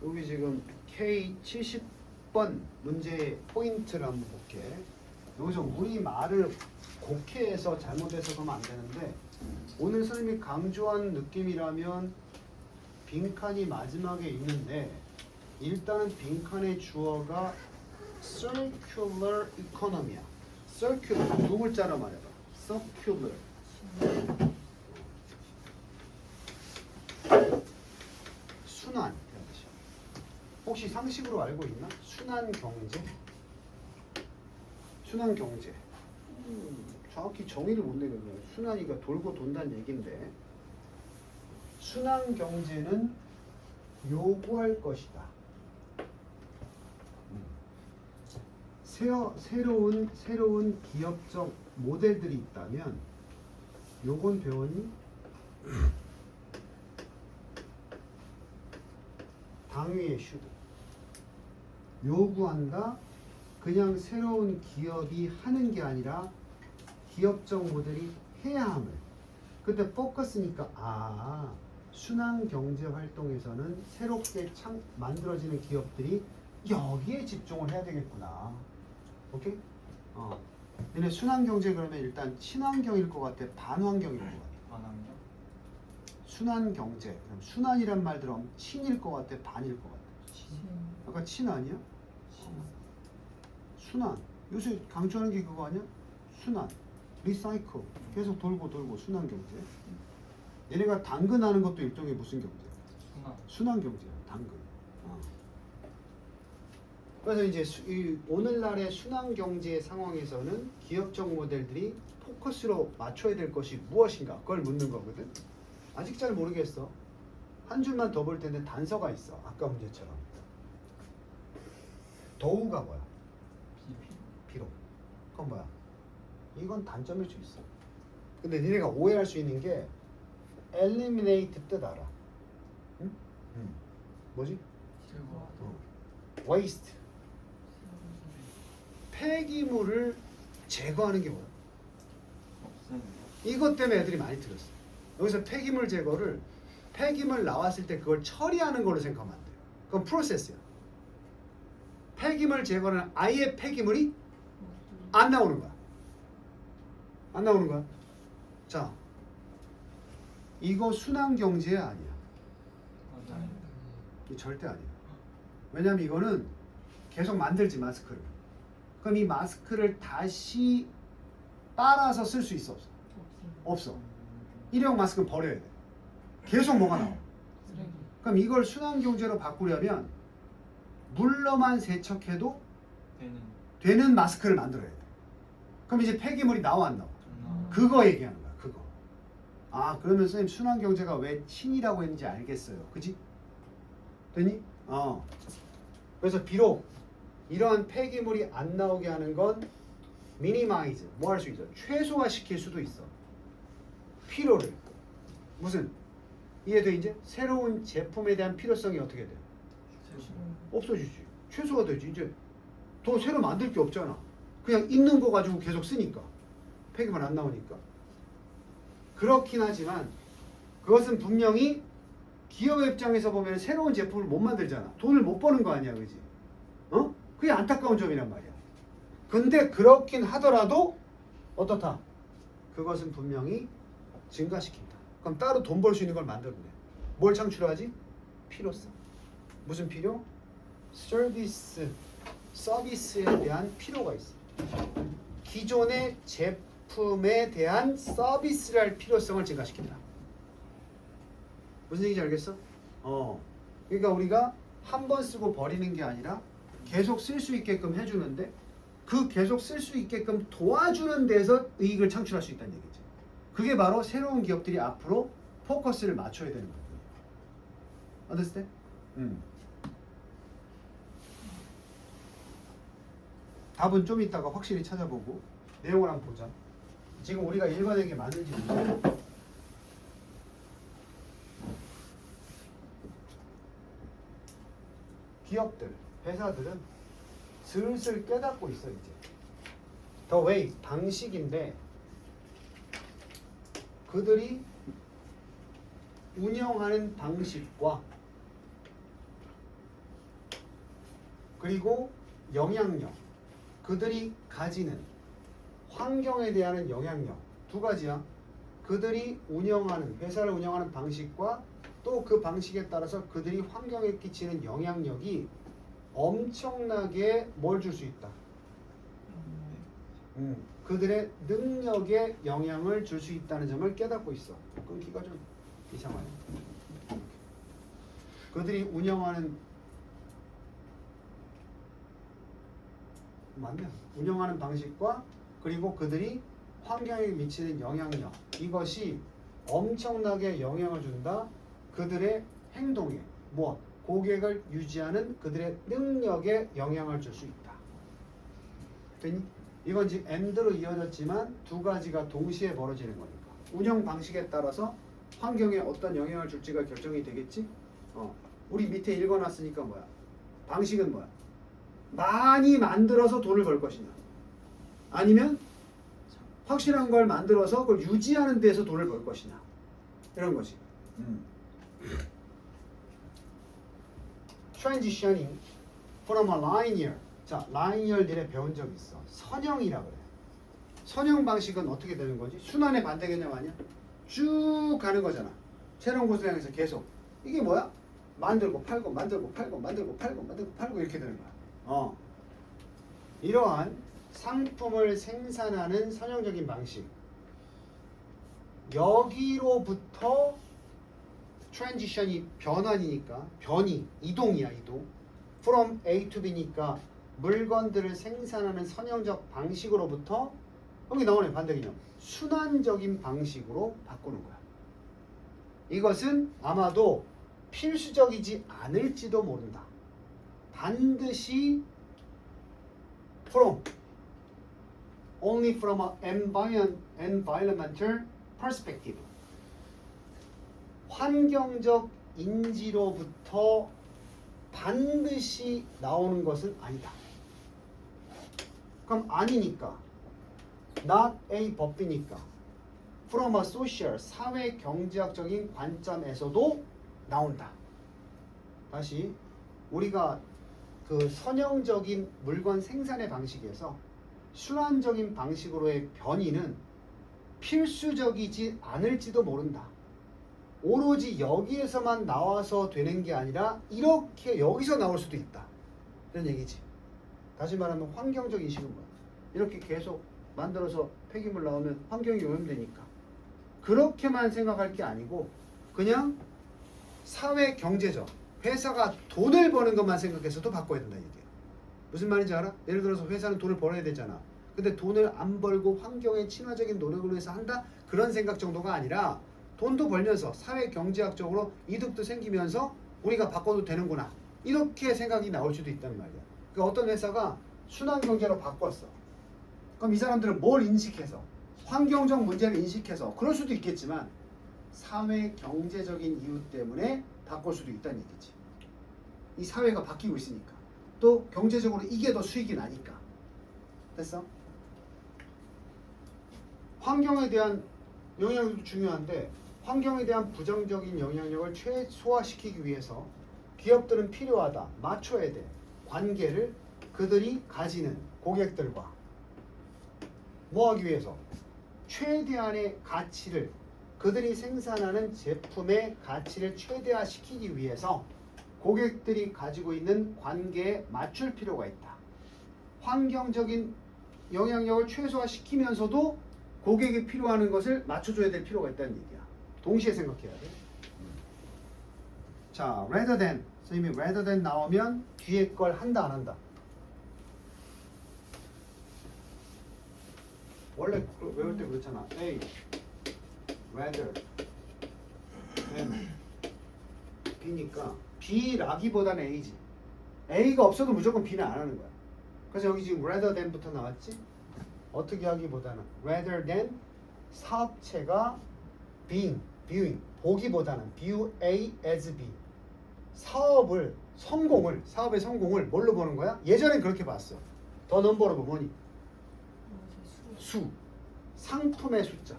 여기 지금 K70번 문제 포인트를 한번 볼게. 여기서 우리 말을 곡해해서 잘못해서 그러면 안 되는데, 오늘 선생님이 강조한 느낌이라면 빈칸이 마지막에 있는데, 일단은 빈칸의 주어가 circular economy야. circular 두 글자로 말해봐. circular. 순환. 혹시 상식으로 알고 있나? 순환 경제? 순환 경제. 정확히 정의를 못 내겠네요. 순환이가 돌고 돈다는 얘긴데, 순환 경제는 요구할 것이다. 새로운 기업적 모델들이 있다면, 요건 배웠니? 당위의 슈드. 요구한다. 그냥 새로운 기업이 하는 게 아니라 기업적 모델이 해야 함을. 그때 포커스니까 순환 경제 활동에서는 새롭게 만들어지는 기업들이 여기에 집중을 해야 되겠구나. 오케이? 얘네 순환 경제 그러면 일단 친환경일 것 같아? 반환경일 것 같아? 반환경? 순환 경제. 그럼 순환이란 말 들으면 친일 것 같아? 반일 것 같아? 아까 친 아니야? 순환. 요새 강조하는 게 그거 아니야? 순환. 리사이클. 계속 돌고 순환 경제. 얘네가 당근하는 것도 일종의 무슨 경제야? 순환 경제야. 당근. 그래서 이제 오늘날의 순환 경제 상황에서는 기업적 모델들이 포커스로 맞춰야 될 것이 무엇인가? 그걸 묻는 거거든. 아직 잘 모르겠어. 한 줄만 더 볼 텐데 단서가 있어. 아까 문제처럼. 더우가 뭐야? 비록. 그건 뭐야? 이건 단점일 수 있어. 근데 니네가 오해할 수 있는 게 eliminate 뜻 알아? 응? 뭐지? waste. 폐기물을 제거하는 게 뭐야? 이것 때문에 애들이 많이 틀렸어. 여기서 폐기물 제거를 폐기물 나왔을 때 그걸 처리하는 걸로 생각하면 안 돼요. 그건 프로세스야. 폐기물 제거는 아예 폐기물이 안 나오는 거야. 안 나오는 거야. 자, 이거 순환 경제 아니야. 이거 절대 아니야. 왜냐면 이거는 계속 만들지 마스크를. 그럼 이 마스크를 다시 빨아서 쓸 수 있어? 없어? 없어. 일회용 마스크는 버려야 돼. 계속 뭐가 나와? 그럼 이걸 순환 경제로 바꾸려면 물로만 세척해도 되는 마스크를 만들어야 돼. 그럼 이제 폐기물이 나와 안 나와? 그거 얘기하는 거야. 그거. 그러면 선생님 순환 경제가 왜 친이라고 했는지 알겠어요. 그지? 되니? 그래서 비록 이러한 폐기물이 안 나오게 하는 건 미니마이즈, 뭐 할 수 있어? 최소화시킬 수도 있어. 필요를. 무슨? 이해돼 이제? 새로운 제품에 대한 필요성이 어떻게 돼? 없어지지. 최소화 되지. 이제 더 새로 만들 게 없잖아. 그냥 있는 거 가지고 계속 쓰니까. 폐기물 안 나오니까. 그렇긴 하지만 그것은 분명히 기업의 입장에서 보면 새로운 제품을 못 만들잖아. 돈을 못 버는 거 아니야. 그지? 그게 안타까운 점이란 말이야. 근데 그렇긴 하더라도 어떻다? 그것은 분명히 증가시킨다. 그럼 따로 돈 벌 수 있는 걸 만들어내. 뭘 창출하지? 필요성. 무슨 필요? 서비스에 대한 필요가 있어. 기존의 제품에 대한 서비스를 할 필요성을 증가시킨다. 무슨 얘기인지 알겠어? 그러니까 우리가 한 번 쓰고 버리는 게 아니라 계속 쓸 수 있게끔 해주는데, 그 계속 쓸 수 있게끔 도와주는 데서 이익을 창출할 수 있다는 얘기지. 그게 바로 새로운 기업들이 앞으로 포커스를 맞춰야 되는 거거든요. Understand? 답은 좀 이따가 확실히 찾아보고 내용을 한번 보자. 지금 우리가 읽어낸 게 맞는지 모르겠어. 기업들, 회사들은 슬슬 깨닫고 있어 이제. The way, 방식인데 그들이 운영하는 방식과 그리고 영향력, 그들이 가지는 환경에 대한 영향력 두 가지야. 그들이 운영하는 회사를 운영하는 방식과 또 그 방식에 따라서 그들이 환경에 끼치는 영향력이 엄청나게 뭘 줄 수 있다. 그들의 능력에 영향을 줄 수 있다는 점을 깨닫고 있어. 끊기가 좀 이상하네. 그들이 운영하는 맞네. 운영하는 방식과 그리고 그들이 환경에 미치는 영향력 이것이 엄청나게 영향을 준다. 그들의 행동에 뭐 고객을 유지하는 그들의 능력에 영향을 줄 수 있다. 됐니? 이건 지금 and로 이어졌지만 두 가지가 동시에 벌어지는 거니까 운영 방식에 따라서 환경에 어떤 영향을 줄지가 결정이 되겠지? 우리 밑에 읽어놨으니까 뭐야? 방식은 뭐야? 많이 만들어서 돈을 벌 것이냐 아니면 확실한 걸 만들어서 그걸 유지하는 데서 돈을 벌 것이냐 이런 거지. Transitioning from a linear 자, 라이니얼 니네 배운 적 있어. 선형이라 그래. 선형 방식은 어떻게 되는 거지? 순환의 반대 개념 아니야? 쭉 가는 거잖아. 채널 고스량에서 계속. 이게 뭐야? 만들고 팔고 만들고 팔고 만들고 팔고 만들고 팔고 이렇게 되는 거야. 이러한 상품을 생산하는 선형적인 방식. 여기로부터 트랜지션이 변환이니까 변이, 이동이야 이동. From A to B니까 물건들을 생산하는 선형적 방식으로부터 여기 나오네 반대 개념. 순환적인 방식으로 바꾸는 거야. 이것은 아마도 필수적이지 않을지도 모른다. 반드시 only from an environmental perspective. 환경적 인지로부터 반드시 나오는 것은 아니다. 그럼 아니니까 not A 법비니까 from a social 사회 경제학적인 관점에서도 나온다. 다시 우리가 그 선형적인 물건 생산의 방식에서 순환적인 방식으로의 변이는 필수적이지 않을지도 모른다. 오로지 여기에서만 나와서 되는 게 아니라 이렇게 여기서 나올 수도 있다. 이런 얘기지. 다시 말하면 환경적 인식은 뭐야? 이렇게 계속 만들어서 폐기물 나오면 환경이 오염되니까. 그렇게만 생각할 게 아니고 그냥 사회 경제적 회사가 돈을 버는 것만 생각해서도 바꿔야 된다 얘기야. 무슨 말인지 알아? 예를 들어서 회사는 돈을 벌어야 되잖아. 근데 돈을 안 벌고 환경에 친화적인 노력을 위해서 한다? 그런 생각 정도가 아니라 돈도 벌면서 사회 경제학적으로 이득도 생기면서 우리가 바꿔도 되는구나. 이렇게 생각이 나올 수도 있다는 말이야. 그러니까 어떤 회사가 순환 경제로 바꿨어. 그럼 이 사람들은 뭘 인식해서? 환경적 문제를 인식해서 그럴 수도 있겠지만 사회 경제적인 이유 때문에 바꿀 수도 있다는 얘기지. 이 사회가 바뀌고 있으니까. 또 경제적으로 이게 더 수익이 나니까. 됐어? 환경에 대한 영향력도 중요한데 환경에 대한 부정적인 영향력을 최소화시키기 위해서 기업들은 필요하다. 맞춰야 돼. 관계를 그들이 가지는 고객들과 뭐 하기 위해서? 최대한의 가치를 그들이 생산하는 제품의 가치를 최대화시키기 위해서 고객들이 가지고 있는 관계에 맞출 필요가 있다. 환경적인 영향력을 최소화시키면서도 고객이 필요하는 것을 맞춰줘야 될 필요가 있다는 얘기야. 동시에 생각해야 돼. 자, rather than. 선생님이 rather than 나오면 뒤에 걸 한다 안 한다? 원래 외울 때 그렇잖아. A, rather than B니까 B라기보다는 A지. A가 없어도 무조건 B는 안 하는 거야. 그래서 여기 지금 rather than부터 나왔지? 어떻게 하기보다는 rather than 사업체가 viewing 보기보다는 view A as B 사업의 성공을 뭘로 보는 거야? 예전엔 그렇게 봤어. 더 넘버로 뭐니? 수 상품의 숫자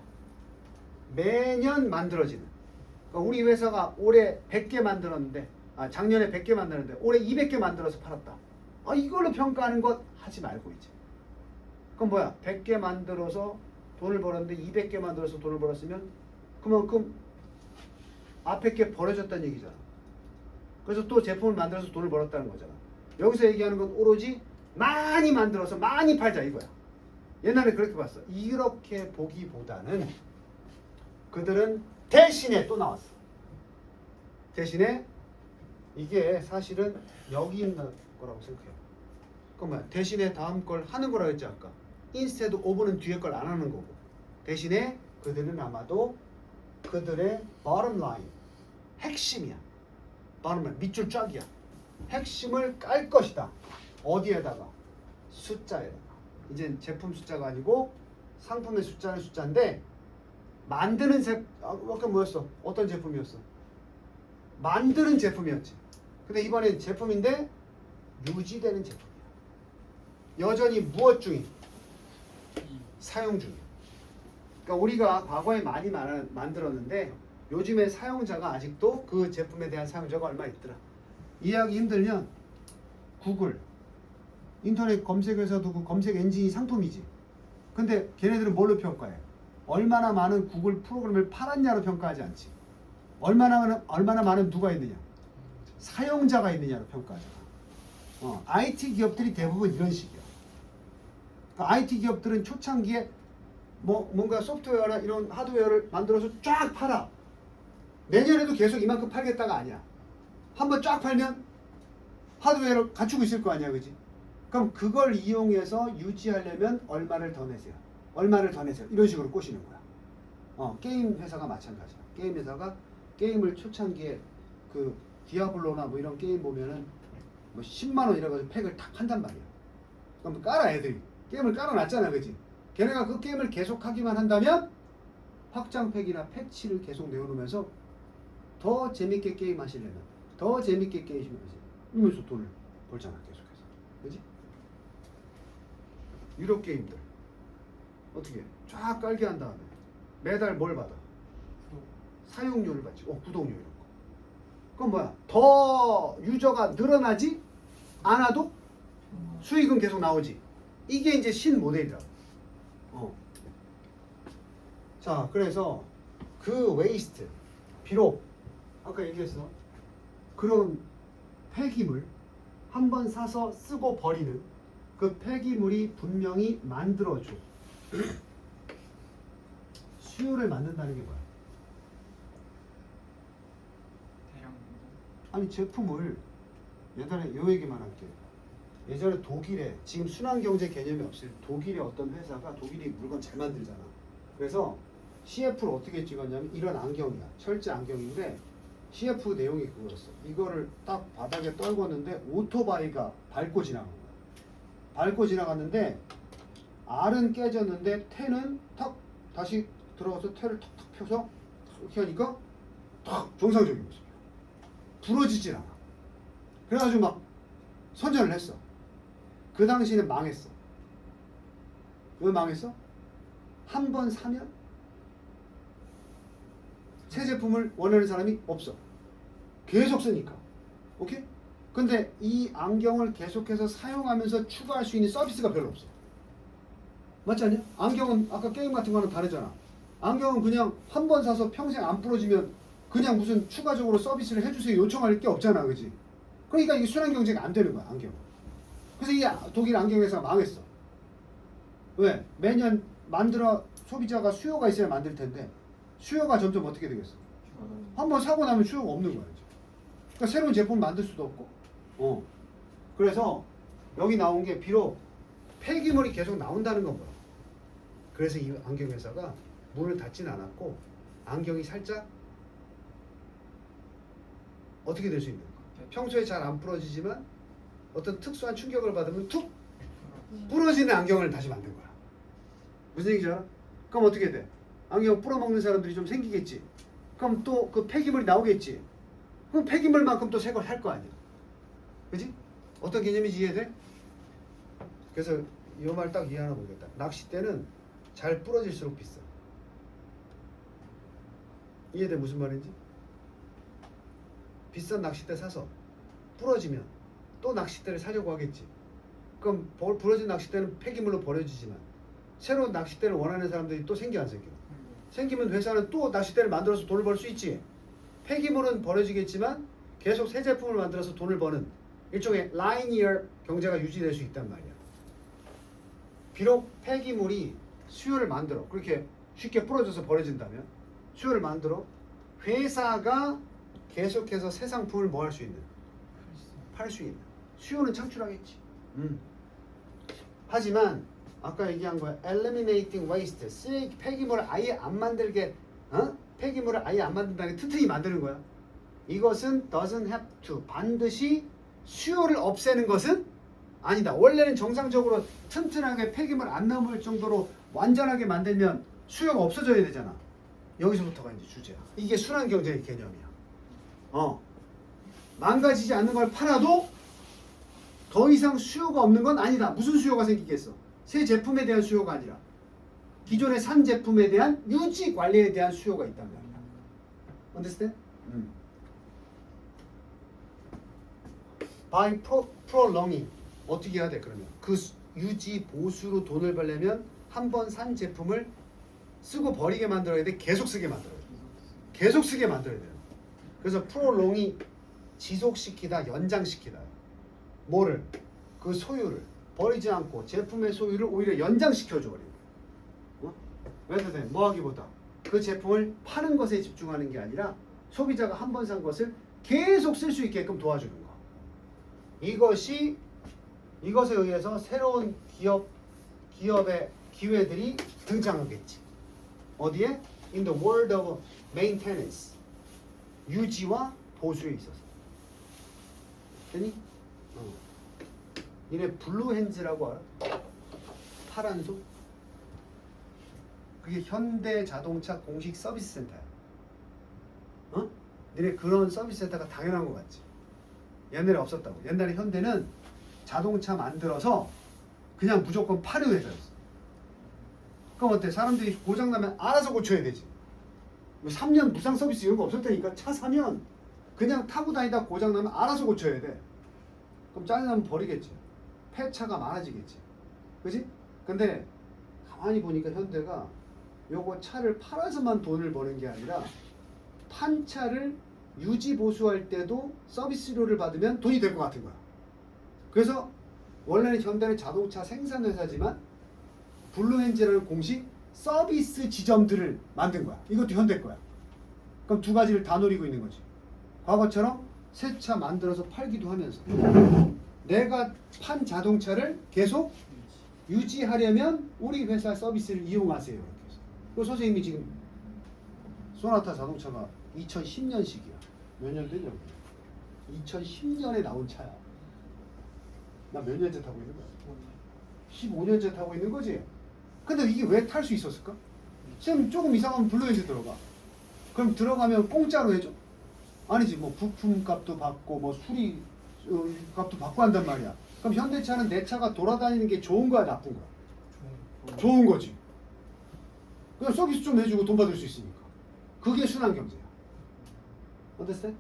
매년 만들어지는 그러니까 우리 회사가 올해 100개 만들었는데 작년에 100개 만들었는데 올해 200개 만들어서 팔았다. 이걸로 평가하는 것 하지 말고 이제. 그럼 뭐야? 100개 만들어서 돈을 벌었는데 200개 만들어서 돈을 벌었으면 그만큼 앞에 게 버려졌다는 얘기잖아. 그래서 또 제품을 만들어서 돈을 벌었다는 거잖아. 여기서 얘기하는 건 오로지 많이 만들어서 많이 팔자 이거야. 옛날에 그렇게 봤어. 이렇게 보기보다는 그들은 대신에 또 나왔어. 대신에 이게 사실은 여기 있는 거라고 생각해요. 그럼 뭐야? 대신에 다음 걸 하는 거라고 했지 아까. instead of는 뒤에 걸 안 하는 거고. 대신에 그들은 아마도 그들의 bottom line, 핵심이야. bottom line, 밑줄 쫙이야. 핵심을 깔 것이다. 어디에다가? 숫자에다가. 이젠 제품 숫자가 아니고 상품의 숫자는 숫자인데 만드는 아까 뭐였어? 어떤 제품이었어? 만드는 제품이었지. 근데 이번엔 제품인데 유지되는 제품이야. 여전히 무엇 중인? 사용 중이야. 그러니까 우리가 과거에 많이 만들었는데 요즘에 사용자가 아직도 그 제품에 대한 사용자가 얼마 있더라. 이해하기 힘들면 구글, 인터넷 검색에서도 그 검색 엔진이 상품이지. 근데 걔네들은 뭘로 평가해? 얼마나 많은 구글 프로그램을 팔았냐로 평가하지 않지. 얼마나 많은 누가 있느냐? 사용자가 있느냐로 평가하잖아. IT 기업들이 대부분 이런 식이야. 그러니까 IT 기업들은 초창기에 뭔가 소프트웨어나 이런 하드웨어를 만들어서 쫙 팔아. 내년에도 계속 이만큼 팔겠다가 아니야. 한번 쫙 팔면 하드웨어를 갖추고 있을 거 아니야, 그지? 그럼 그걸 이용해서 유지하려면 얼마를 더 내세요. 얼마를 더 내세요. 이런 식으로 꼬시는 거야. 게임 회사가 마찬가지야. 게임 회사가 게임을 초창기에 그 디아블로나 뭐 이런 게임 보면은 뭐 10만 원 이래가지고 팩을 탁 한단 말이야. 그럼 깔아 애들이. 게임을 깔아놨잖아, 그지? 걔네가 그 게임을 계속 하기만 한다면 확장팩이나 패치를 계속 내어놓으면서 더 재밌게 게임 하시려면 더 재밌게 게임 하시면서 돈을 벌잖아, 계속해서. 그지? 유료 게임들 어떻게 쫙 깔게 한 다음에 매달 뭘 받아? 사용료를 받지. 구독료 이런 거. 그럼 뭐야? 더 유저가 늘어나지 않아도 수익은 계속 나오지. 이게 이제 신모델이다. 자, 그래서 그 웨이스트, 비록 아까 얘기했어. 그런 폐기물 한번 사서 쓰고 버리는 그 폐기물이 분명히 만들어줘. 수요를 만든다는 게 뭐야? 아니 제품을 예전에 요 얘기만 할게. 예전에 독일에 지금 순환경제 개념이 없어요. 독일의 어떤 회사가 독일이 물건 잘 만들잖아. 그래서 CF를 어떻게 찍었냐면 이런 안경이야. 철제 안경인데 CF 내용이 그거였어. 이거를 딱 바닥에 떨궜는데 오토바이가 밟고 지나간 거야. 밟고 지나갔는데 알은 깨졌는데 태는 탁 다시 들어가서 태를 탁탁 펴서 이렇게 하니까 탁 정상적인 모습이야. 부러지질 않아. 그래가지고 막 선전을 했어. 그 당시에는 망했어. 왜 망했어? 한 번 사면 새 제품을 원하는 사람이 없어. 계속 쓰니까. 오케이? 근데 이 안경을 계속해서 사용하면서 추가할 수 있는 서비스가 별로 없어. 맞지 않냐? 안경은 아까 게임 같은 거는 다르잖아. 안경은 그냥 한 번 사서 평생 안 부러지면 그냥 무슨 추가적으로 서비스를 해주세요 요청할 게 없잖아, 그지? 그러니까 이게 순환 경제가 안 되는 거야, 안경. 그래서 이 독일 안경 회사가 망했어. 왜? 매년 만들어 소비자가 수요가 있어야 만들 텐데 수요가 점점 어떻게 되겠어? 한번 사고 나면 수요가 없는 거야, 이제. 그러니까 새로운 제품 만들 수도 없고. 그래서 여기 나온 게 비록 폐기물이 계속 나온다는 건 뭐야? 그래서 이 안경 회사가 문을 닫진 않았고 안경이 살짝 어떻게 될 수 있는 거야? 평소에 잘 안 부러지지만 어떤 특수한 충격을 받으면 툭 부러지는 안경을 다시 만든 거야. 무슨 얘기지 알아? 그럼 어떻게 돼? 안경 뿌려먹는 사람들이 좀 생기겠지. 그럼 또 그 폐기물이 나오겠지. 그럼 폐기물만큼 또 새 걸 할 거 아니야. 그지? 어떤 개념인지 이해돼? 그래서 이 말 딱 이해하나 모르겠다. 낚싯대는 잘 부러질수록 비싸. 이해돼? 무슨 말인지? 비싼 낚싯대 사서 부러지면 또 낚싯대를 사려고 하겠지. 그럼 부러진 낚싯대는 폐기물로 버려지지만 새로운 낚싯대를 원하는 사람들이 또 생겨 안 생겨? 생기면 회사는 또 낚싯대를 만들어서 돈을 벌 수 있지. 폐기물은 버려지겠지만 계속 새 제품을 만들어서 돈을 버는 일종의 라이니어 경제가 유지될 수 있단 말이야. 비록 폐기물이 수요를 만들어 그렇게 쉽게 부러져서 버려진다면 수요를 만들어 회사가 계속해서 새 상품을 뭐 할 수 있는? 팔 수 있는 수요는 창출하겠지. 하지만 아까 얘기한 거야. eliminating waste. 쓰레기 폐기물을 아예 안 만들게 폐기물을 아예 안 만든다는 게 튼튼히 만드는 거야. 이것은 doesn't have to 반드시 수요를 없애는 것은 아니다. 원래는 정상적으로 튼튼하게 폐기물 안 남을 정도로 완전하게 만들면 수요가 없어져야 되잖아. 여기서부터가 이제 주제야. 이게 순환 경제의 개념이야. 망가지지 않는 걸 팔아도 더 이상 수요가 없는 건 아니다. 무슨 수요가 생기겠어? 새 제품에 대한 수요가 아니라 기존의 산 제품에 대한 유지 관리에 대한 수요가 있단 말이야. Understand? By prolonging 어떻게 해야 돼? 그러면 그 유지 보수로 돈을 벌려면 한 번 산 제품을 쓰고 버리게 만들어야 돼. 계속 쓰게 만들어야 돼. 계속 쓰게 만들어야 돼요. 그래서 prolong이 지속시키다, 연장시키다. 뭐를? 그 소유를 버리지 않고 제품의 소유를 오히려 연장시켜줘 버리는. 왜냐면 돼? 뭐 하기보다 그 제품을 파는 것에 집중하는 게 아니라 소비자가 한 번 산 것을 계속 쓸 수 있게끔 도와주는 거. 이것에 의해서 새로운 기업의 기회들이 등장하겠지. 어디에? In the world of maintenance. 유지와 보수에 있어서. 됐니? 니네 블루핸즈라고 알아? 파란 소? 그게 현대자동차 공식 서비스 센터야. 니네 그런 서비스 센터가 당연한 것 같지? 옛날에 없었다고. 옛날에 현대는 자동차 만들어서 그냥 무조건 파는 회사였어. 그럼 어때? 사람들이 고장나면 알아서 고쳐야 되지. 3년 무상 서비스 이런 거 없었다니까. 차 사면 그냥 타고 다니다 고장나면 알아서 고쳐야 돼. 그럼 짜증나면 버리겠지. 폐차가 많아지겠지. 그지? 근데 가만히 보니까 현대가 요거 차를 팔아서만 돈을 버는 게 아니라 판 차를 유지 보수할 때도 서비스료를 받으면 돈이 될 것 같은 거야. 그래서 원래는 현대는 자동차 생산 회사지만 블루엔진이라는 공식 서비스 지점들을 만든 거야. 이것도 현대 거야. 그럼 두 가지를 다 노리고 있는 거지. 과거처럼 새 차 만들어서 팔기도 하면서 내가 판 자동차를 계속 유지하려면 우리 회사 서비스를 이용하세요. 이렇게 해서. 그 선생님이 지금 소나타 자동차가 2010년식이야. 몇 년 되냐? 2010년에 나온 차야. 나 몇 년째 타고 있는 거야? 15년째 타고 있는 거지? 근데 이게 왜 탈 수 있었을까? 지금 조금 이상하면 블루엔진 들어가. 그럼 들어가면 공짜로 해줘? 아니지. 뭐 부품 값도 받고 뭐 수리 값도 받고 한단 말이야. 그럼 현대차는 내 차가 돌아다니는 게 좋은 거야, 나쁜 거야? 좋은 거지. 그냥 서비스 좀 해주고 돈 받을 수 있으니까. 그게 순환 경제야. 어땠어요?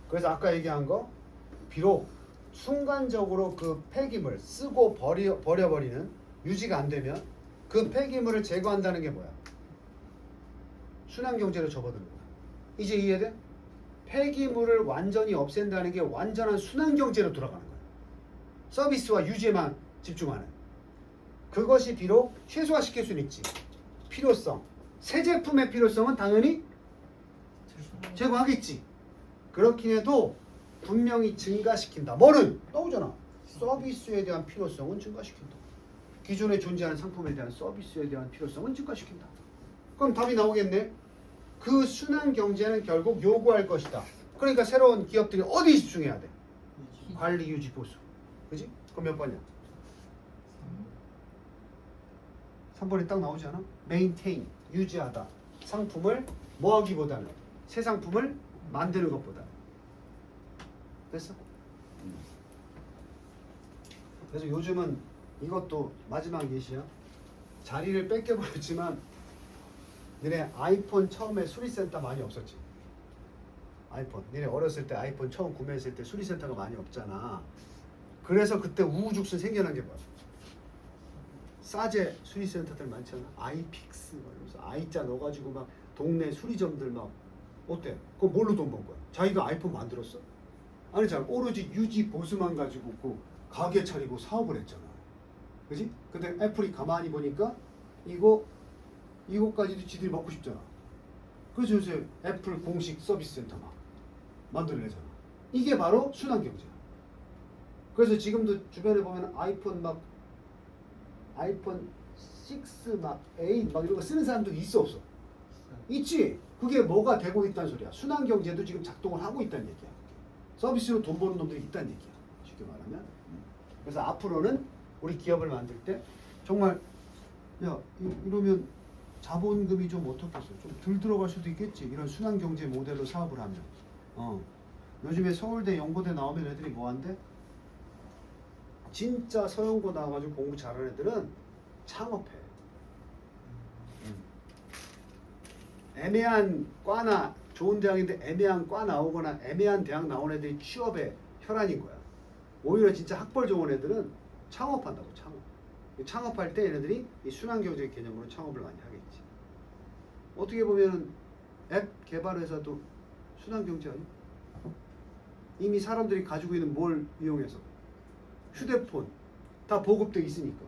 그래서 아까 얘기한 거 비록 순간적으로 그 폐기물 쓰고 버려버리는 유지가 안 되면 그 폐기물을 제거한다는 게 뭐야? 순환 경제로 접어드는 거야. 이제 이해돼? 폐기물을 완전히 없앤다는 게 완전한 순환 경제로 돌아가는 거야. 서비스와 유지에만 집중하는. 그것이 비록 최소화시킬 수는 있지. 필요성. 새 제품의 필요성은 당연히 제거하겠지. 그렇긴 해도 분명히 증가시킨다. 뭐는? 나오잖아. 서비스에 대한 필요성은 증가시킨다. 기존에 존재하는 상품에 대한 서비스에 대한 필요성은 증가시킨다. 그럼 답이 나오겠네. 그 순환 경제는 결국 요구할 것이다. 그러니까 새로운 기업들이 어디에 집중해야 돼? 관리, 유지, 보수. 그지? 그럼 몇 번이야? 3번이 딱 나오지 않아? maintain, 유지하다. 상품을 뭐 하기보다는 새 상품을 만드는 것보다. 됐어? 그래서 요즘은 이것도 마지막 예시야. 자리를 뺏겨버렸지만 너네 아이폰 처음에 수리센터 많이 없었지? 아이폰. 니네 어렸을 때 아이폰 처음 구매했을 때 수리센터가 많이 없잖아. 그래서 그때 우후죽순 생겨난 게 뭐야? 싸제 수리센터들 많잖아. 아이픽스 막 이러면서 I자 넣어가지고 막 동네 수리점들 막 어때? 그거 뭘로 돈 번 거야? 자기가 아이폰 만들었어? 아니잖아. 오로지 유지 보수만 가지고 그 가게 차리고 사업을 했잖아. 그지? 근데 애플이 가만히 보니까 이거까지도 지들이 먹고 싶잖아. 그래서 요새 애플 공식 서비스 센터 막 만들어내잖아. 이게 바로 순환경제야. 그래서 지금도 주변에 보면 아이폰 6 막 8 막 이런 거 쓰는 사람도 있어 없어? 있지. 그게 뭐가 되고 있다는 소리야. 순환경제도 지금 작동을 하고 있다는 얘기야. 서비스로 돈 버는 놈들이 있다는 얘기야. 쉽게 말하면. 그래서 앞으로는 우리 기업을 만들 때 정말 야 이러면 자본금이 좀 어떻겠어? 좀 덜 들어갈 수도 있겠지. 이런 순환경제 모델로 사업을 하면. 요즘에 서울대, 연고대 나오면 애들이 뭐 한대? 진짜 서연고 나와가지고 공부 잘하는 애들은 창업해. 애매한 과나 좋은 대학인데 애매한 과 나오거나 애매한 대학 나온 애들이 취업에 혈안인 거야. 오히려 진짜 학벌 좋은 애들은 창업한다고. 창업할 때 얘네들이 이 순환경제 개념으로 창업을 많이 하겠지. 어떻게 보면 앱 개발 회사도 순환경제 아니야? 이미 사람들이 가지고 있는 뭘 이용해서 휴대폰 다 보급돼 있으니까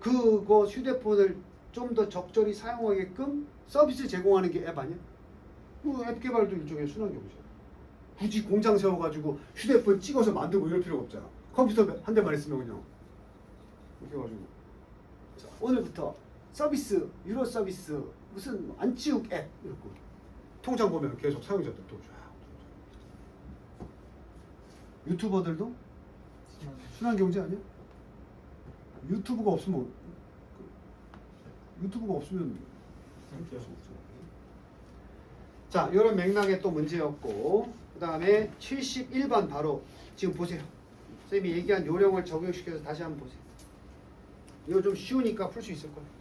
그거 휴대폰을 좀 더 적절히 사용하게끔 서비스 제공하는 게 앱 아니야? 앱 개발도 일종의 순환경제야. 굳이 공장 세워가지고 휴대폰 찍어서 만들고 이럴 필요가 없잖아. 컴퓨터 한 대만 있으면 그냥 이렇게 해가지고 자, 오늘부터 서비스 유료 서비스 무슨 안치욱 앱 이렇게 통장 보면 계속 사용자들 또 쫙. 유튜버들도 순환경제 아니야? 유튜브가 없으면 할수 없죠. 자, 이런 맥락의 또 문제였고 그 다음에 71번 바로 지금 보세요. 선생님이 얘기한 요령을 적용시켜서 다시 한번 보세요. 이거 좀 쉬우니까 풀 수 있을 거예요.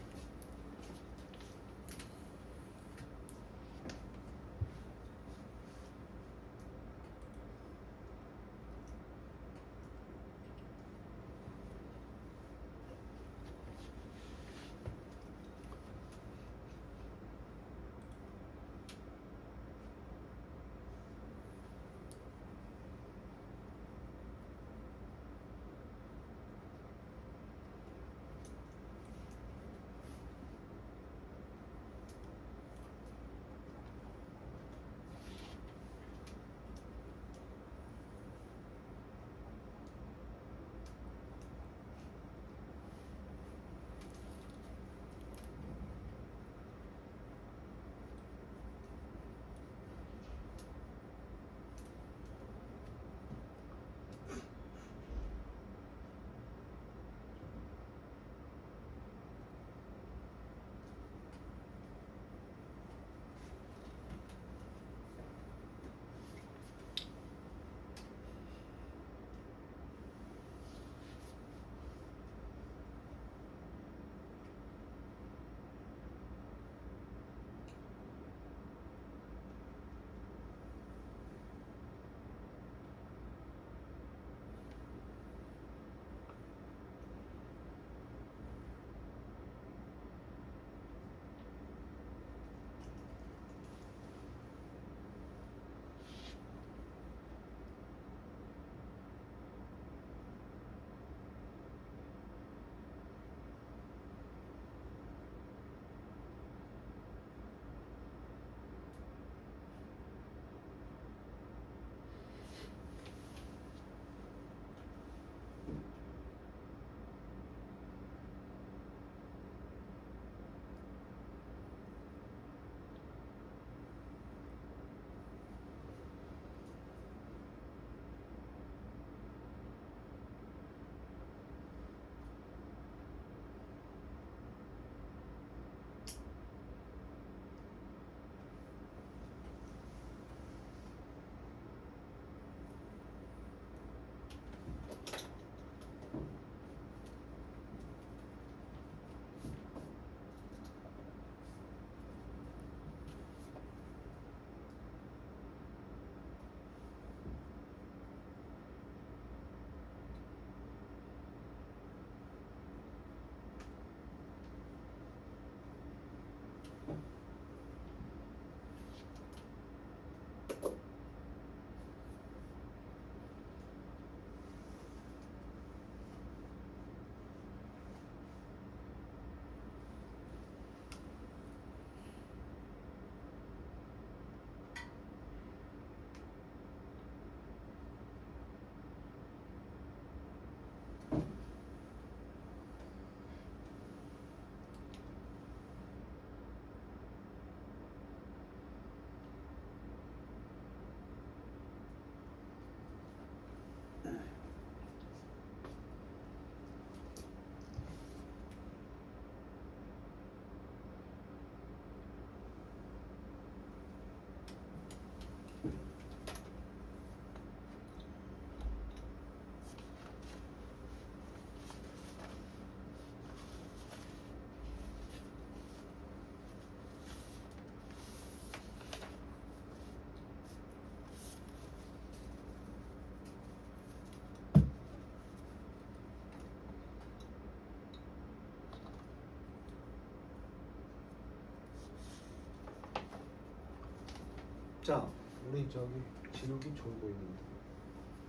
자, 우리 저기 진욱이 졸고 있는데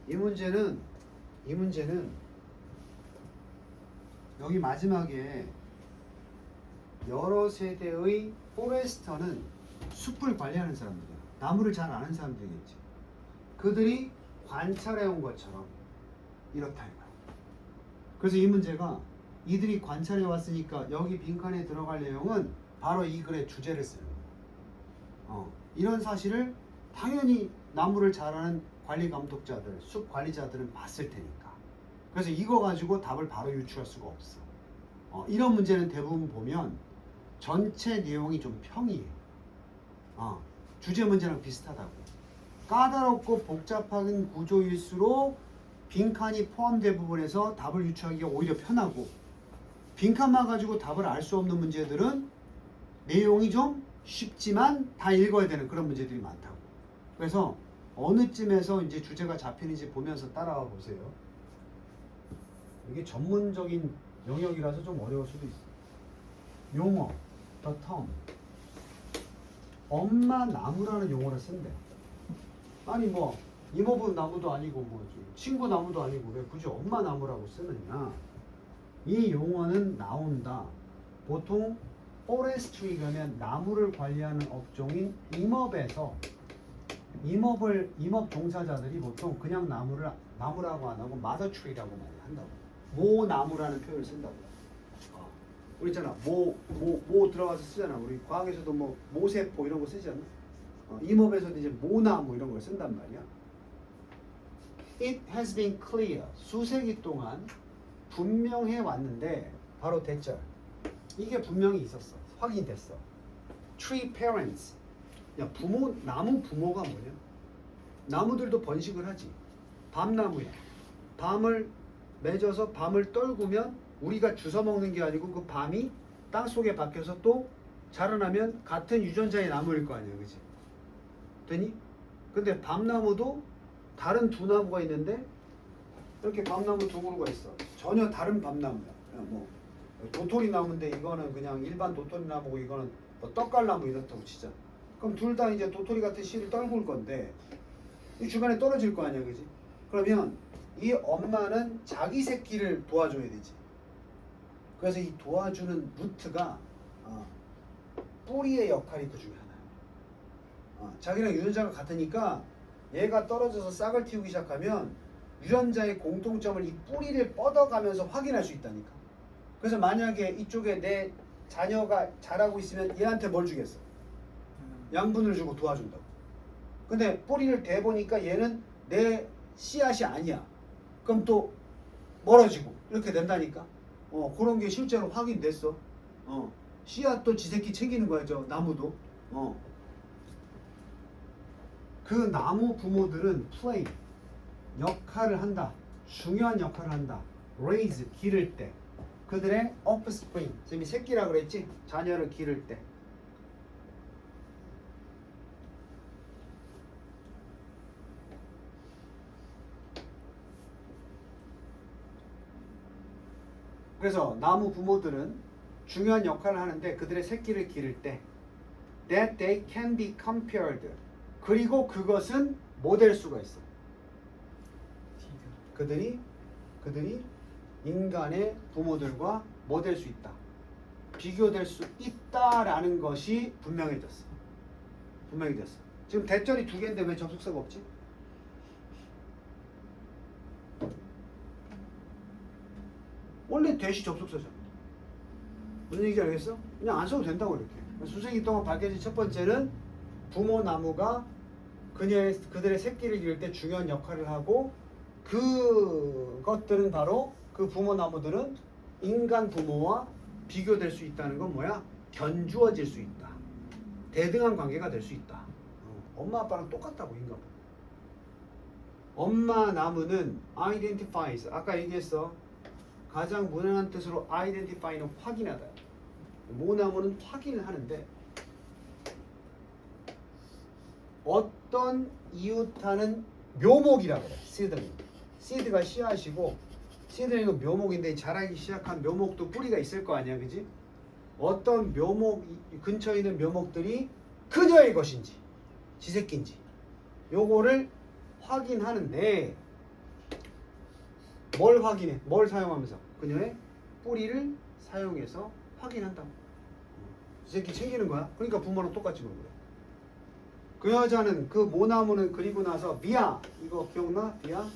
이 문제는 여기 마지막에 여러 세대의 포레스터는 숲을 관리하는 사람들이야. 나무를 잘 아는 사람들이겠지. 그들이 관찰해 온 것처럼 이렇다 이거야. 그래서 이 문제가 이들이 관찰해 왔으니까 여기 빈칸에 들어갈 내용은 바로 이 글의 주제를 쓰는 거야. 이런 사실을 당연히 나무를 잘 아는 관리 감독자들, 숲 관리자들은 봤을 테니까. 그래서 이거 가지고 답을 바로 유추할 수가 없어. 이런 문제는 대부분 보면 전체 내용이 좀 평이해. 주제 문제랑 비슷하다고. 까다롭고 복잡한 구조일수록 빈칸이 포함된 부분에서 답을 유추하기가 오히려 편하고, 빈칸만 가지고 답을 알 수 없는 문제들은 내용이 좀 쉽지만 다 읽어야 되는 그런 문제들이 많다고. 그래서 어느 쯤에서 이제 주제가 잡히는지 보면서 따라와 보세요. 이게 전문적인 영역이라서 좀 어려울 수도 있어. 용어, the term. 엄마 나무라는 용어를 쓴대. 아니 뭐 이모부 나무도 아니고 뭐 친구 나무도 아니고 왜 굳이 엄마 나무라고 쓰느냐. 이 용어는 나온다. 보통 포레스트리 그러면 나무를 관리하는 업종인 임업에서 임업 종사자들이 보통 그냥 나무라고 안 하고 마더트리라고 많이 한다고. 모나무라는 표현을 쓴다고. 우리 있잖아 모 들어가서 쓰잖아. 우리 과학에서도 뭐 모세포 이런 거 쓰지 않나? 임업에서도 이제 모나무 이런 걸 쓴단 말이야. It has been clear. 수세기 동안 분명해 왔는데 바로 대절. 이게 분명히 있었어. 확인됐어. Tree parents. 야 나무 부모가 뭐냐? 나무들도 번식을 하지. 밤나무야. 밤을 맺어서 밤을 떨구면 우리가 주워 먹는 게 아니고 그 밤이 땅 속에 박혀서 또 자라나면 같은 유전자의 나무일 거 아니야, 그치? 되니? 근데 밤나무도 다른 두 나무가 있는데 이렇게 밤나무 두 그루가 있어. 전혀 다른 밤나무야. 뭐 도토리 나무인데 이거는 그냥 일반 도토리 나무고 이거는 뭐 떡갈나무 이렇다고 치자. 그럼 둘 다 이제 도토리 같은 씨를 떨굴 건데 이 주변에 떨어질 거 아니야, 그지? 그러면 이 엄마는 자기 새끼를 도와줘야 되지. 그래서 이 도와주는 루트가 뿌리의 역할이 그 중에 하나야. 자기랑 유전자가 같으니까 얘가 떨어져서 싹을 틔우기 시작하면 유전자의 공통점을 이 뿌리를 뻗어가면서 확인할 수 있다니까. 그래서 만약에 이쪽에 내 자녀가 자라고 있으면 얘한테 뭘 주겠어? 양분을 주고 도와준다고. 근데 뿌리를 대보니까 얘는 내 씨앗이 아니야. 그럼 또 멀어지고 이렇게 된다니까. 그런 게 실제로 확인됐어. 씨앗도 지 새끼 챙기는 거야, 저 나무도. 그 나무 부모들은 play 역할을 한다. 중요한 역할을 한다. raise 기를 때. 그들의 offspring, 지금 새끼라 그랬지? 자녀를 기를 때. 그래서 나무 부모들은 중요한 역할을 하는데 그들의 새끼를 기를 때 that they can be compared. 그리고 그것은 뭐 될 수가 있어? 그들이 인간의 부모들과 뭐 될 수 있다? 비교될 수 있다라는 것이 분명해졌어. 분명해졌어. 지금 대절이 두 개인데 왜 접속사가 없지? 원래 대시 접속사잖아. 무슨 얘기인지 알겠어? 그냥 안 써도 된다고 이렇게. 수세기 동안 밝혀진 첫 번째는 부모 나무가 그들의 새끼를 기를 때 중요한 역할을 하고 그것들은 바로 그 부모 나무들은 인간 부모와 비교될 수 있다는 건 뭐야? 견주어질 수 있다. 대등한 관계가 될 수 있다. 엄마 아빠랑 똑같다고 인간. 엄마 나무는 identifies. 아까 얘기했어. 가장 무난한 뜻으로 identify는 확인하다. 모나무는 확인을 하는데 어떤 이웃하는 묘목이라고 그래. seedling. seed가 씨앗이고 seedling은 묘목인데 자라기 시작한 묘목도 뿌리가 있을 거 아니야, 그지? 어떤 묘목 근처에 있는 묘목들이 그녀의 것인지 지 새끼인지 요거를 확인하는데 뭘 확인해? 뭘 사용하면서? 그녀의 뿌리를 사용해서 확인한다. 이 새끼 챙기는 거야. 그러니까 부모랑 똑같이 먹는 거야. 그 여자는 그 모나무는 그리고 나서 비아 이거 기억나? 비아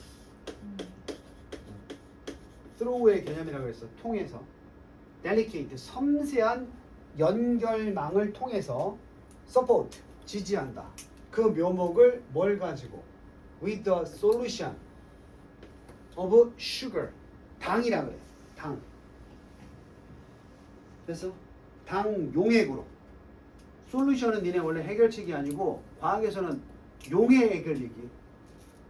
through의 개념이라고 했어. 통해서 delicate 섬세한 연결망을 통해서 support 지지한다. 그 묘목을 뭘 가지고 with the solution of sugar 당이라 그래. 당. 그래서 당 용액으로. 솔루션은 니네 원래 해결책이 아니고 과학에서는 용액을 얘기해.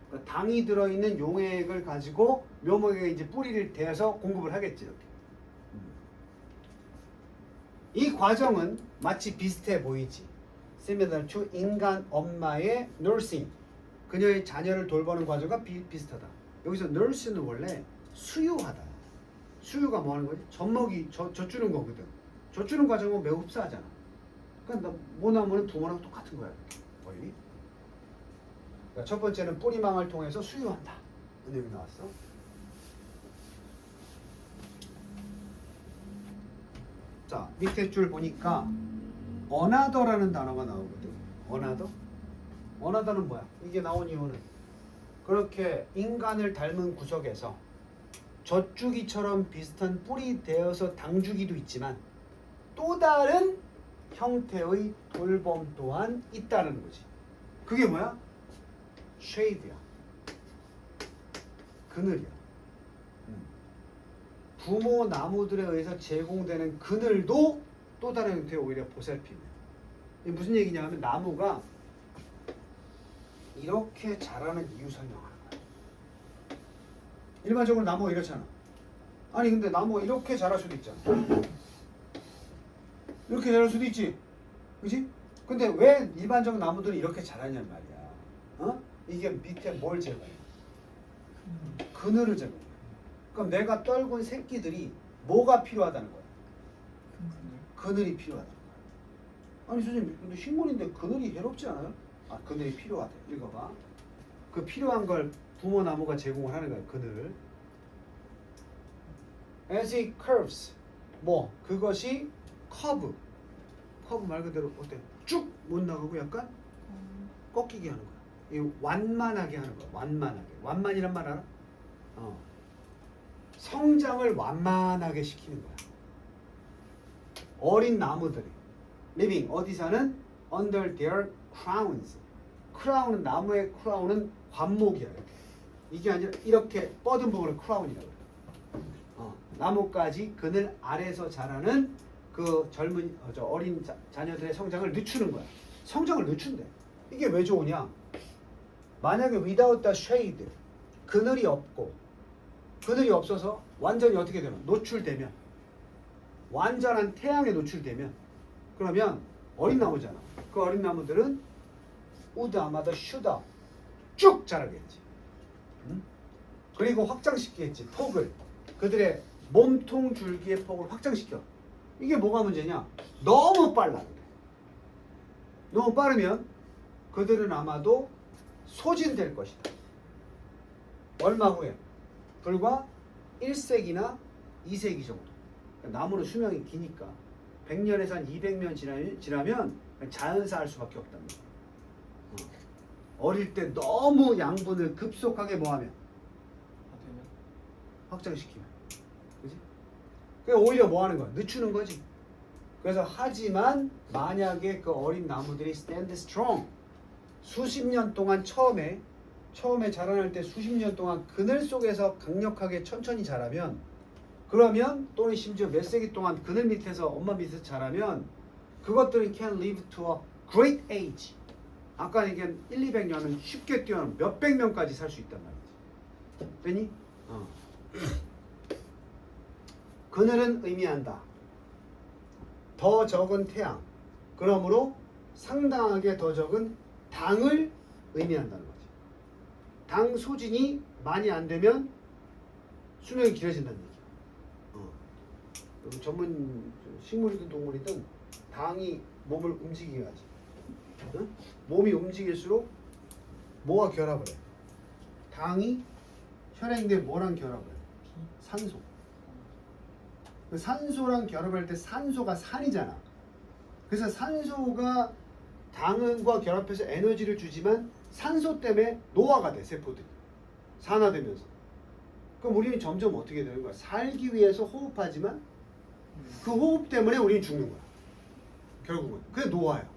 그러니까 당이 들어있는 용액을 가지고 묘목에 이제 뿌리를 대서 공급을 하겠지 이렇게. 이 과정은 마치 비슷해 보이지. similar to 인간 엄마의 nursing. 그녀의 자녀를 돌보는 과정과 비슷하다. 여기서 nurse는 원래 수유하다. 수유가 뭐 하는 거지? 젖먹이, 젖주는 거거든. 젖주는 과정은 매우 흡사하잖아. 그러니까 모나무는 부모랑 똑같은 거야. 거의. 그러니까 첫 번째는 뿌리망을 통해서 수유한다. 은행이 나왔어. 자, 밑에 줄 보니까 another라는 단어가 나오거든. another는 뭐야? 이게 나온 이유는 그렇게 인간을 닮은 구석에서 젖주기처럼 비슷한 뿌리 되어서 당주기도 있지만 또 다른 형태의 돌봄 또한 있다는 거지. 그게 뭐야? shade야. 그늘이야. 부모 나무들에 의해서 제공되는 그늘도 또 다른 형태의 오히려 보살핌이야. 이게 무슨 얘기냐면 나무가 이렇게 자라는 이유 설명하는 거야. 일반적으로 나무가 이렇잖아. 아니 근데 나무가 이렇게 자랄 수도 있잖아. 이렇게 자랄 수도 있지. 그치? 근데 왜 일반적 나무들이 이렇게 자라냔 말이야. 어? 이게 밑에 뭘 제거해? 그늘을 제거해. 그럼 내가 떨군 새끼들이 뭐가 필요하다는 거야? 그늘이 필요하다는 거야. 아니 선생님 근데 식물인데 그늘이 해롭지 않아요? 아 그늘이 필요하대. 읽어봐. 그 필요한 걸 부모 나무가 제공을 하는 거야. 그늘. As it curves. 뭐 그것이 커브 말 그대로 어때? 쭉 못 나가고 약간 꺾이게 하는 거야. 이 완만하게 하는 거야. 완만이란 말 알아? 성장을 완만하게 시키는 거야. 어린 나무들이 living 어디 사는? under their crowns. 크라운은 나무의 크라운은 관목이야. 이게 아니라 이렇게 뻗은 부분을 크라운이라고 그래. 나무까지 그늘 아래서 자라는 그 젊은 어린 자녀들의 성장을 늦추는 거야. 성장을 늦춘대. 이게 왜 좋으냐? 만약에 without the shade 그늘이 없어서 완전히 어떻게 되면 노출되면 완전한 태양에 노출되면 그러면 어린 나무잖아. 그 어린 나무들은 would 아마도 should 쭉 자라겠지. 그리고 확장시키겠지. 폭을 그들의 몸통 줄기의 폭을 확장시켜. 이게 뭐가 문제냐? 너무 빨라. 너무 빠르면 그들은 아마도 소진될 것이다. 얼마 후에? 불과 1세기나 2세기 정도. 나무는 수명이 기니까 100년에서 한 200년 지나면 자연사할 수밖에 없다는 거야. 어릴 때 너무 양분을 급속하게 뭐하면? 확장시키면. 그지? 그게 오히려 뭐하는 거야? 늦추는 거지. 그래서 하지만 만약에 그 어린 나무들이 stand strong 수십 년 동안 처음에 자라날 때 수십 년 동안 그늘 속에서 강력하게 천천히 자라면 그러면 또는 심지어 몇 세기 동안 그늘 밑에서 엄마 밑에서 자라면 그것들이 can live to a great age. 아까 얘기한 1,200년은 쉽게 뛰어넘 몇백 년까지 살 수 있단 말이지. 되니? 그늘은 의미한다. 더 적은 태양. 그러므로 상당하게 더 적은 당을 의미한다는 거지. 당 소진이 많이 안 되면 수명이 길어진다는 얘기야. 전문 식물이든 동물이든 당이 몸을 움직이게 하지. 응? 몸이 움직일수록 뭐가 결합을 해? 당이 혈액 내 뭐랑 결합을 해? 산소. 그 산소랑 결합할 때 산소가 산이잖아. 그래서 산소가 당과 결합해서 에너지를 주지만 산소 때문에 노화가 돼, 세포들이. 산화되면서. 그럼 우리는 점점 어떻게 되는 거야? 살기 위해서 호흡하지만 그 호흡 때문에 우리는 죽는 거야. 결국은. 그게 노화야.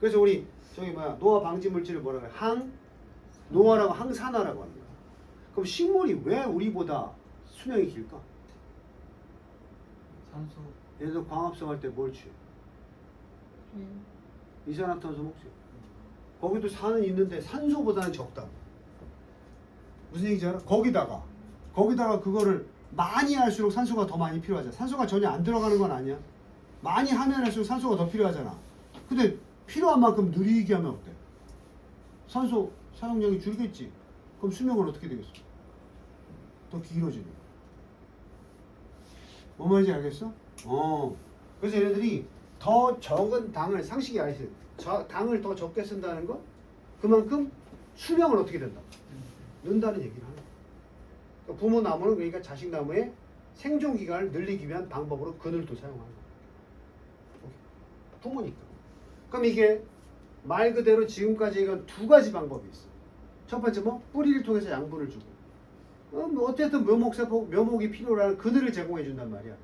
그래서 우리 저기 노화 방지 물질을 뭐라 그래? 노화라고 항산화라고 하는 거야. 그럼 식물이 왜 우리보다 수명이 길까? 산소. 예를 들어 광합성 할 때 뭘 취해? 이산화탄소 먹지. 거기도 산은 있는데 산소보다는 적다. 무슨 얘기지 알아? 거기다가 그거를 많이 할수록 산소가 더 많이 필요하잖아. 산소가 전혀 안 들어가는 건 아니야. 많이 하면 할수록 산소가 더 필요하잖아. 근데 필요한 만큼 느리게 하면 어때? 산소 사용량이 줄겠지. 그럼 수명은 어떻게 되겠어? 더 길어지는 거야. 뭐 말인지 알겠어? 그래서 얘네들이 더 적은 당을, 상식이 알지? 당을 더 적게 쓴다는 건 그만큼 수명을 어떻게 된다? 는다는 얘기를 하는 거야. 그러니까 부모 나무는 그러니까 자식 나무의 생존 기간을 늘리기 위한 방법으로 그늘도 사용하는 거야. 부모니까. 그럼 이게 말 그대로 지금까지 이건 두 가지 방법이 있어. 첫 번째 뿌리를 통해서 양분을 주고. 어쨌든 묘목이 필요로 하는 그늘을 제공해 준단 말이야.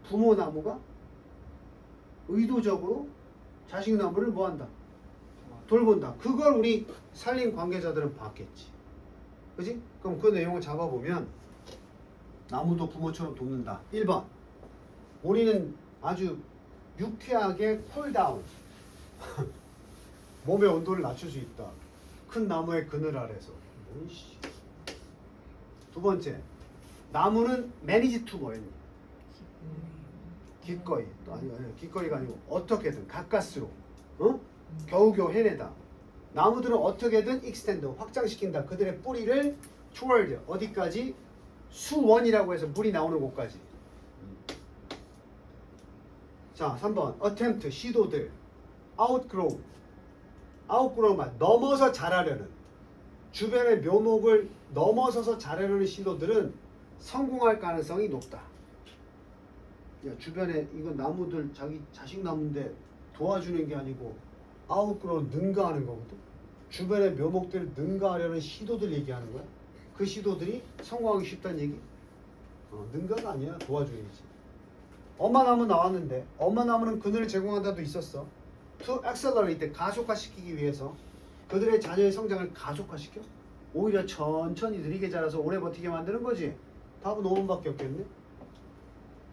부모 나무가 의도적으로 자식 나무를 뭐 한다? 돌본다. 그걸 우리 산림 관계자들은 봤겠지. 그지? 그럼 그 내용을 잡아보면 나무도 부모처럼 돕는다. 1번. 우리는 아주 유쾌하게 쿨다운. 몸의 온도를 낮출 수 있다. 큰 나무의 그늘 아래서. 두 번째. 나무는 매니지 투 뭐였니? 기꺼이. 아니, 기꺼이가 아니고 어떻게든 가까스로 겨우겨우 해내다. 나무들은 어떻게든 익스텐드 확장시킨다. 그들의 뿌리를 toward 어디까지? 수원이라고 해서 물이 나오는 곳까지. 자, 3번 attempt 시도들. outgrow 말 넘어서 자라려는, 주변의 묘목을 넘어서서 자라려는 시도들은 성공할 가능성이 높다. 야, 주변에 이건 나무들 자식 나무인데 도와주는 게 아니고 outgrow 능가하는 거거든. 주변의 묘목들을 능가하려는 시도들 얘기하는 거야. 그 시도들이 성공하기 쉽다는 얘기? 능가가 아니야. 도와줘야지. 엄마 나무 나왔는데 엄마 나무는 그늘을 제공한다도 있었어. To accelerate 가속화시키기 위해서 그들의 자녀의 성장을 가속화시켜? 오히려 천천히 느리게 자라서 오래 버티게 만드는 거지. 답은 5번밖에 없겠네.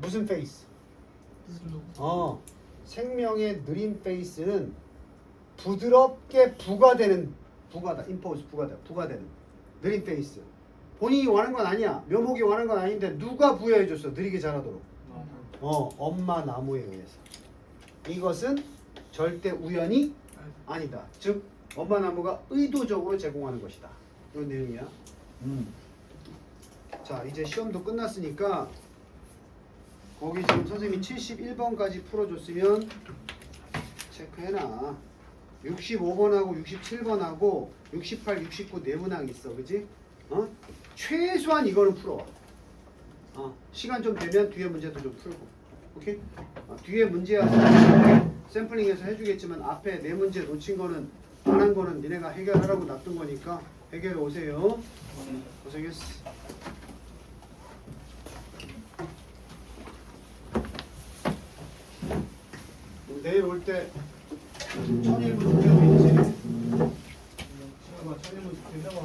무슨 페이스? 생명의 느린 페이스는 부드럽게 부과되는 부과되는 느린 페이스. 본인이 원하는 건 아니야. 묘목이 원하는 건 아닌데 누가 부여해줬어? 느리게 자라도록. 엄마 나무에 의해서. 이것은 절대 우연이 아니다. 즉 엄마 나무가 의도적으로 제공하는 것이다. 이런 내용이야. 자, 이제 시험도 끝났으니까 거기 지금 선생님이 71번까지 풀어줬으면 체크해놔. 65번하고 67번하고 68, 69 네 문항 있어. 그지? 최소한 이거는 풀어. 시간 좀 되면 뒤에 문제도 좀 풀고. 오케이? 뒤에 문제 샘플링해서 해주겠지만 앞에 네 문제 놓친 거는 안 한 거는 니네가 해결하라고 놔둔 거니까 해결해 오세요. 고생했어. 내일 올 때 천일부 숙제도 있지. 천일부 숙제 해봐.